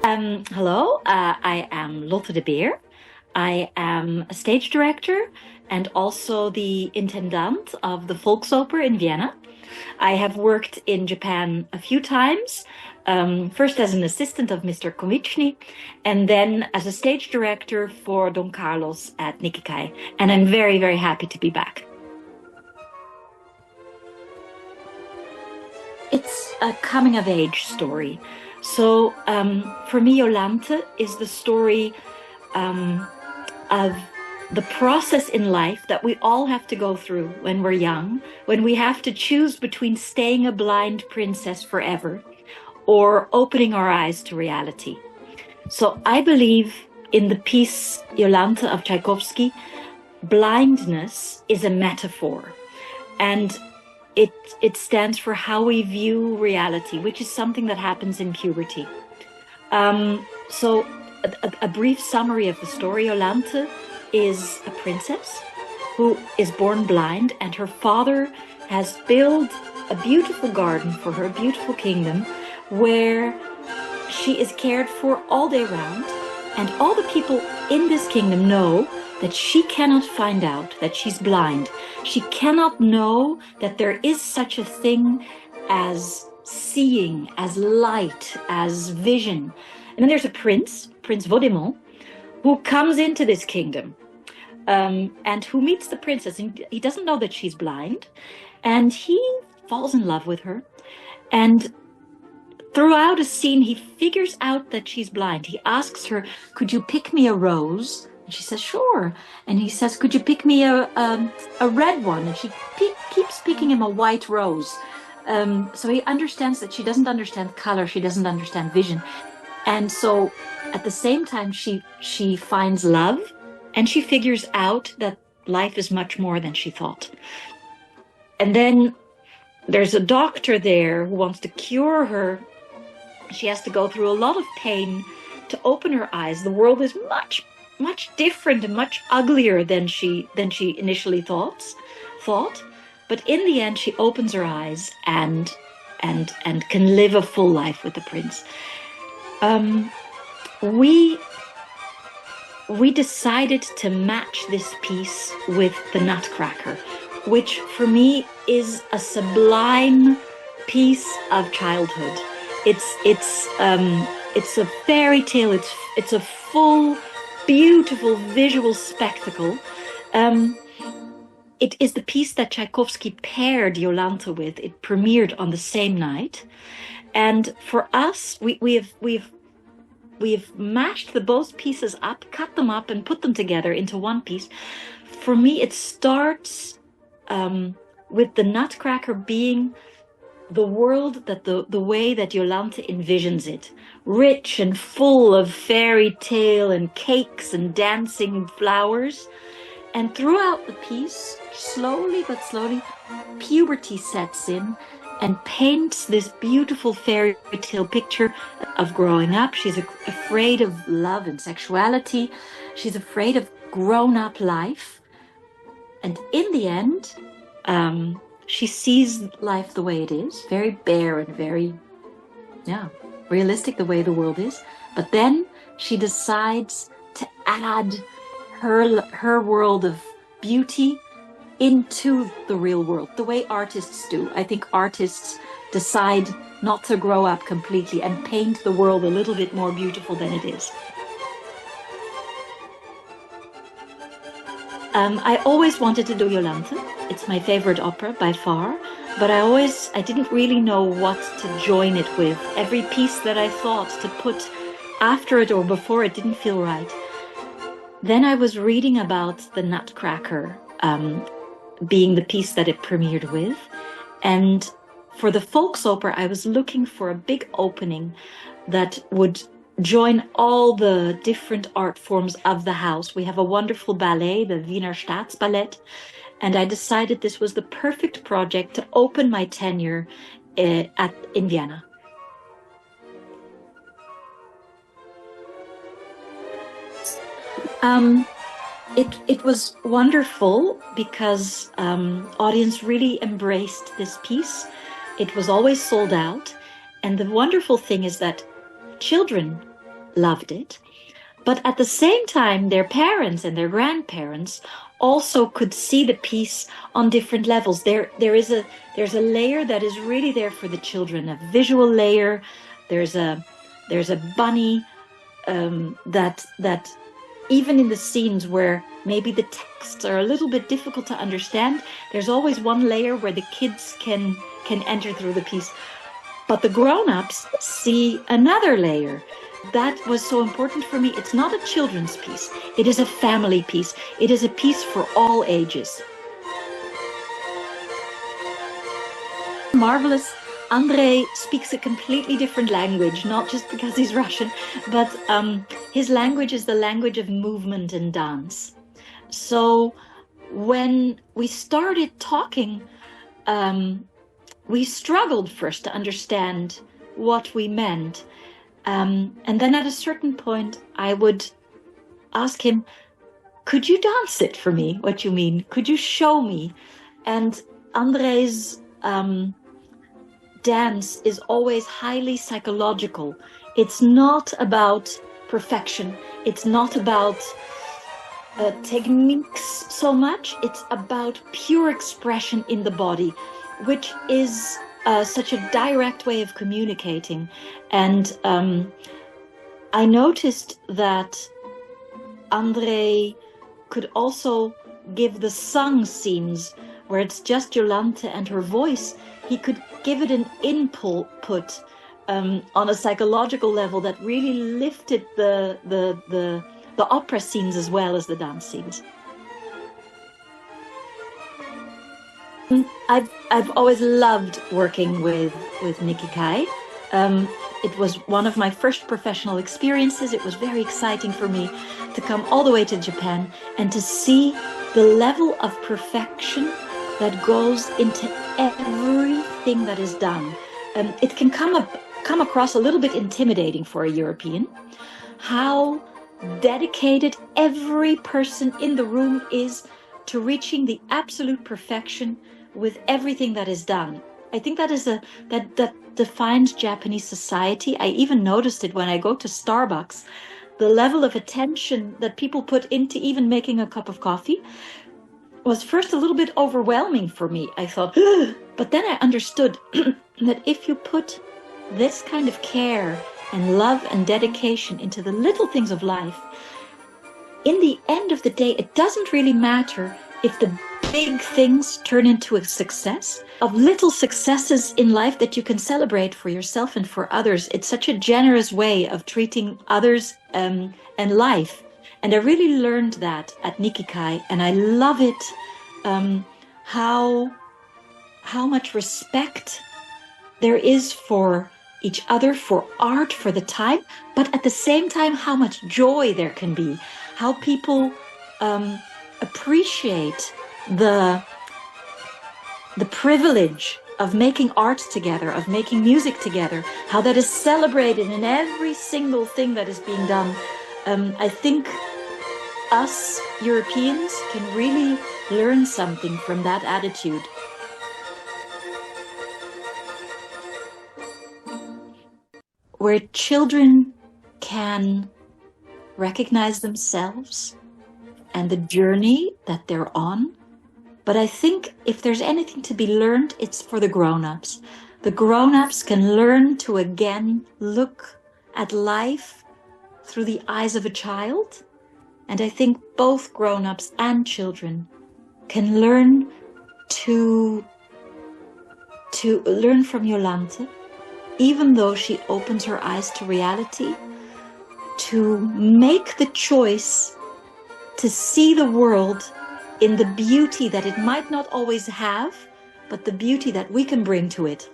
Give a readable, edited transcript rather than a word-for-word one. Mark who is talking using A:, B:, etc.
A: Hello, I am Lotte de Beer. I am a stage director and also the intendant of the Volksoper in Vienna. I have worked in Japan a few times, first as an assistant of Mr. Komichny, and then as a stage director for Don Carlos at Nikikai. And I'm very, very happy to be back. It's a coming-of-age story. So for me, Jolante is the story of the process in life that we all have to go through when we're young, when we have to choose between staying a blind princess forever or opening our eyes to reality. So I believe in the piece Jolante of Tchaikovsky, blindness is a metaphor, and it stands for how we view reality, which is something that happens in puberty. So a brief summary of the story. Jolante is a princess who is born blind, and her father has built a beautiful garden for her, a beautiful kingdom, where she is cared for all day round, and all the people in this kingdom know that she cannot find out that she's blind. She cannot know that there is such a thing as seeing, as light, as vision. And then there's a prince, Prince Vaudémont, who comes into this kingdom and who meets the princess. And he doesn't know that she's blind, and he falls in love with her. And throughout a scene, he figures out that she's blind. He asks her, "Could you pick me a rose?" And she says, "Sure." And he says, "Could you pick me a red one?" And she keeps picking him a white rose. So he understands that she doesn't understand color, she doesn't understand vision. And so at the same time, she finds love, and she figures out that life is much more than she thought. And then there's a doctor there who wants to cure her. She has to go through a lot of pain to open her eyes. The world is much different and much uglier than she initially thought. But in the end, she opens her eyes and can live a full life with the prince. We decided to match this piece with the Nutcracker, which for me is a sublime piece of childhood. It's a fairy tale. It's a full, beautiful visual spectacle. It is the piece that Tchaikovsky paired Jolante with. It premiered on the same night, and for us, we've mashed both pieces up, cut them up, and put them together into one piece. For me, it starts with the Nutcracker being the world that the way that Jolante envisions it, rich and full of fairy tale and cakes and dancing flowers. And throughout the piece, slowly but slowly, puberty sets in and paints this beautiful fairy tale picture of growing up. She's afraid of love and sexuality. She's afraid of grown-up life. And in the end, she sees life the way it is, very bare and very, realistic the way the world is. But then she decides to add her world of beauty into the real world, the way artists do. I think artists decide not to grow up completely and paint the world a little bit more beautiful than it is. I always wanted to do Jolante. It's my favorite opera by far, but I didn't really know what to join it with. Every piece that I thought to put after it or before it didn't feel right. Then I was reading about the Nutcracker being the piece that it premiered with. And for the Volksoper, I was looking for a big opening that would join all the different art forms of the house. We have a wonderful ballet, the Wiener Staatsballett, and I decided this was the perfect project to open my tenure in Vienna. It was wonderful because audience really embraced this piece. It was always sold out. And the wonderful thing is that children loved it. But at the same time, their parents and their grandparents also could see the piece on different levels. There's a layer that is really there for the children, a visual layer. There's a bunny that even in the scenes where maybe the texts are a little bit difficult to understand, there's always one layer where the kids can enter through the piece. But the grown-ups see another layer. That was so important for me. It's not a children's piece. It is a family piece. It is a piece for all ages. Marvelous. Andrei speaks a completely different language, not just because he's Russian, but his language is the language of movement and dance. So when we started talking, we struggled first to understand what we meant. And then at a certain point, I would ask him, could you dance it for me, what you mean? Could you show me? And Andrei's dance is always highly psychological. It's not about perfection. It's not about techniques so much. It's about pure expression in the body, which is such a direct way of communicating. And I noticed that Andrei could also give the sung scenes where it's just Jolanta and her voice. He could give it an input on a psychological level that really lifted the opera scenes as well as the dance scenes. I've always loved working with Nikki Kai. It was one of my first professional experiences. It was very exciting for me to come all the way to Japan and to see the level of perfection that goes into everything that is done. It can come across a little bit intimidating for a European, how dedicated every person in the room is to reaching the absolute perfection with everything that is done. I think that is that defines Japanese society. I even noticed it when I go to Starbucks, the level of attention that people put into even making a cup of coffee was first a little bit overwhelming for me. I thought, but then I understood that if you put this kind of care and love and dedication into the little things of life, in the end of the day, it doesn't really matter if the big things turn into a success. Of little successes in life that you can celebrate for yourself and for others. It's such a generous way of treating others and life. And I really learned that at Nikki Kai, and I love it, how much respect there is for each other, for art, for the time, but at the same time, how much joy there can be, how people appreciate the privilege of making art together, of making music together, how that is celebrated in every single thing that is being done. I think us Europeans can really learn something from that attitude. Where children can recognize themselves and the journey that they're on. But I think if there's anything to be learned, it's for the grown-ups. The grown-ups can learn to again look at life through the eyes of a child. And I think both grown-ups and children can learn to learn from Jolanta, even though she opens her eyes to reality, to make the choice to see the world in the beauty that it might not always have, but the beauty that we can bring to it.